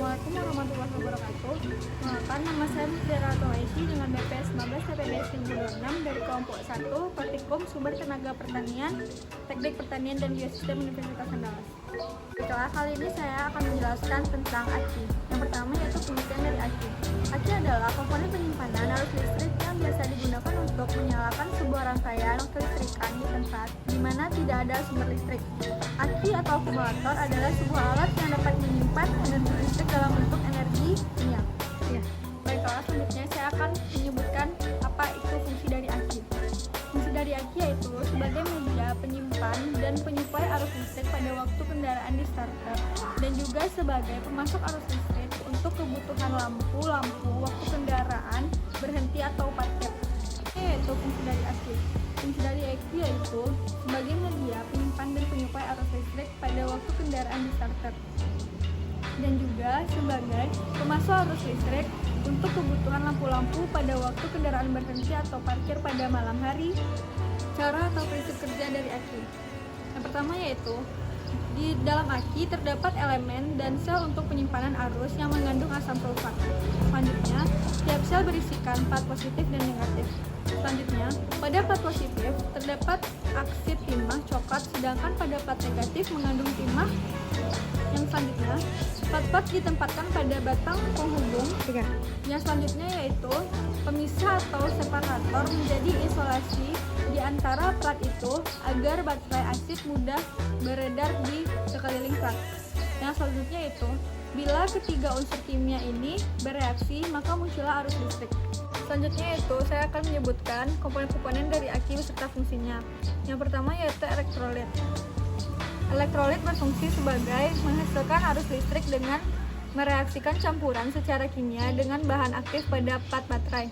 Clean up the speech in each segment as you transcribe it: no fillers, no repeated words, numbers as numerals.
Assalamualaikum warahmatullahi wabarakatuh. Perkenalkan, nama saya Mutiara Toaisi dengan BPS 19 TPDS 526 dari kelompok 1 Praktikum Sumber Tenaga Pertanian, Teknik Pertanian dan Biosistem Universitas Andalas. Setelah kali ini saya akan menjelaskan tentang aki. Yang pertama yaitu pengertian dari aki. Aki adalah komponen penyimpanan arus listrik yang biasa digunakan untuk menyalakan sebuah rangkaian kelistrikan di tempat di mana tidak ada sumber listrik. Aki atau akumulator adalah sebuah alat yang dapat menyimpan energi listrik dalam bentuk energi kimia. Baiklah, selanjutnya saya akan menyebutkan apa itu fungsi dari aki. Fungsi dari aki yaitu sebagai media penyimpan dan penyuplai arus listrik pada waktu kendaraan di starter, dan juga sebagai pemasok arus listrik untuk kebutuhan lampu waktu kendaraan berhenti atau parkir. Yaitu fungsi dari aki. Fungsi dari aki yaitu sebagai media penyimpan dan penyuplai arus listrik pada waktu kendaraan di starter, dan juga sebagai pemasok arus listrik untuk kebutuhan lampu-lampu pada waktu kendaraan berhenti atau parkir pada malam hari. Cara atau prinsip kerja dari aki. Yang pertama yaitu di dalam aki terdapat elemen dan sel untuk penyimpanan arus yang mengandung asam sulfat. Selanjutnya, setiap sel berisikan plat positif dan negatif. Selanjutnya, pada plat positif terdapat oksid timah coklat, sedangkan pada plat negatif mengandung timah. Yang selanjutnya, plat-plat ditempatkan pada batang penghubung. Yang selanjutnya yaitu pemisah atau separator menjadi isolasi di antara plat itu agar baterai asid mudah beredar di sekeliling plat. Yang selanjutnya itu bila ketiga unsur kimia ini bereaksi maka muncullah arus listrik. Selanjutnya itu saya akan menyebutkan komponen-komponen dari aki beserta fungsinya. Yang pertama yaitu elektrolit. Elektrolit berfungsi sebagai menghasilkan arus listrik dengan mereaksikan campuran secara kimia dengan bahan aktif pada plat baterai.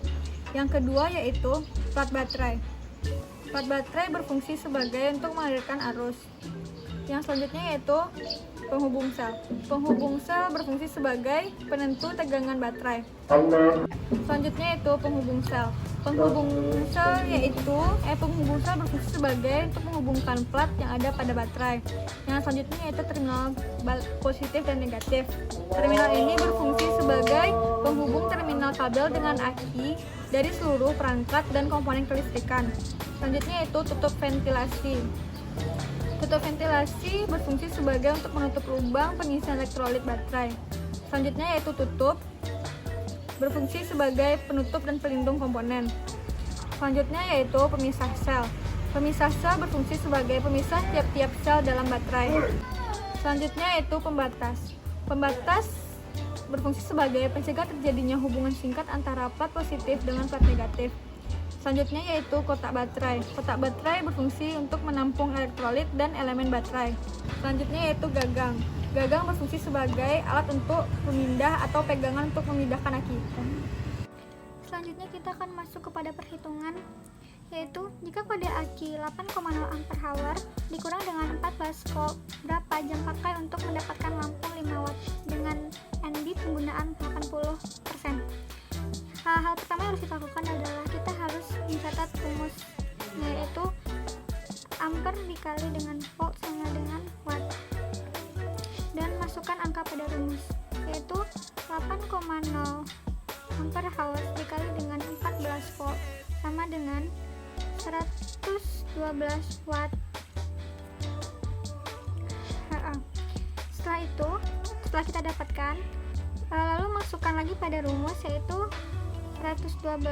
Yang kedua yaitu plat baterai. Plat baterai berfungsi sebagai untuk mengalirkan arus. Yang selanjutnya yaitu penghubung sel. Penghubung sel berfungsi sebagai penentu tegangan baterai. Selanjutnya yaitu penghubung sel. Penghubung sel berfungsi sebagai untuk menghubungkan plat yang ada pada baterai. Yang selanjutnya yaitu terminal positif dan negatif. Terminal ini berfungsi sebagai penghubung terminal kabel dengan aki dari seluruh perangkat dan komponen kelistrikan. Selanjutnya yaitu tutup ventilasi. Tutup ventilasi berfungsi sebagai untuk menutup lubang pengisian elektrolit baterai. Selanjutnya yaitu tutup berfungsi sebagai penutup dan pelindung komponen. Selanjutnya yaitu pemisah sel. Pemisah sel berfungsi sebagai pemisah tiap-tiap sel dalam baterai. Selanjutnya yaitu pembatas. Pembatas berfungsi sebagai pencegah terjadinya hubungan singkat antara plat positif dengan plat negatif. Selanjutnya yaitu kotak baterai. Kotak baterai berfungsi untuk menampung elektrolit dan elemen baterai. Selanjutnya yaitu gagang. Gagang berfungsi sebagai alat untuk memindah atau pegangan untuk memindahkan aki. Selanjutnya kita akan masuk kepada perhitungan, yaitu jika kode aki 8,0 Ah dikurang dengan 14 volt, berapa jam pakai untuk mendapatkan lampu 5 watt dengan NB penggunaan 80%. Hal pertama yang harus kita lakukan adalah kita harus mencatat rumus, yaitu ampere dikali dengan volt sama dengan watt, dan masukkan angka pada rumus, yaitu 8,0 ampere hour dikali dengan 14 volt sama dengan 112 watt. Setelah kita dapatkan, lalu masukkan lagi pada rumus, yaitu 112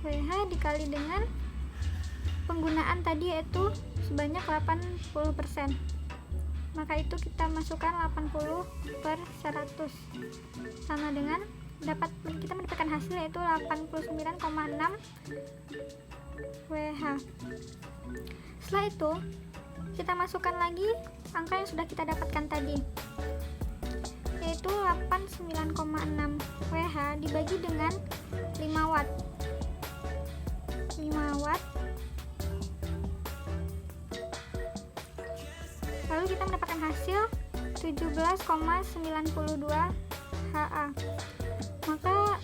Wh dikali dengan penggunaan tadi yaitu sebanyak 80%. Maka itu kita masukkan 80/100 sama dengan kita mendapatkan hasil yaitu 89,6 Wh. Setelah itu kita masukkan lagi angka yang sudah kita dapatkan tadi, yaitu 89,6 Wh dibagi dengan 5 watt. Lalu kita mendapatkan hasil 17,92 Ha. Maka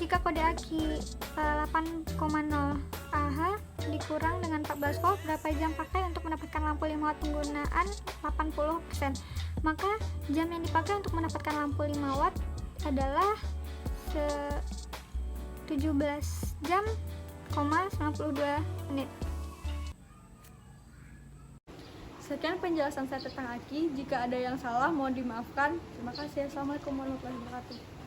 jika kode aki 8,0 Ah dikurang dengan 14 volt, berapa jam pakai untuk mendapatkan lampu 5 watt penggunaan 80%? Maka jam yang dipakai untuk mendapatkan lampu 5 watt adalah 17 jam, 92 menit. Sekian penjelasan saya tentang aki. Jika ada yang salah mohon dimaafkan. Terima kasih. Assalamualaikum warahmatullahi wabarakatuh.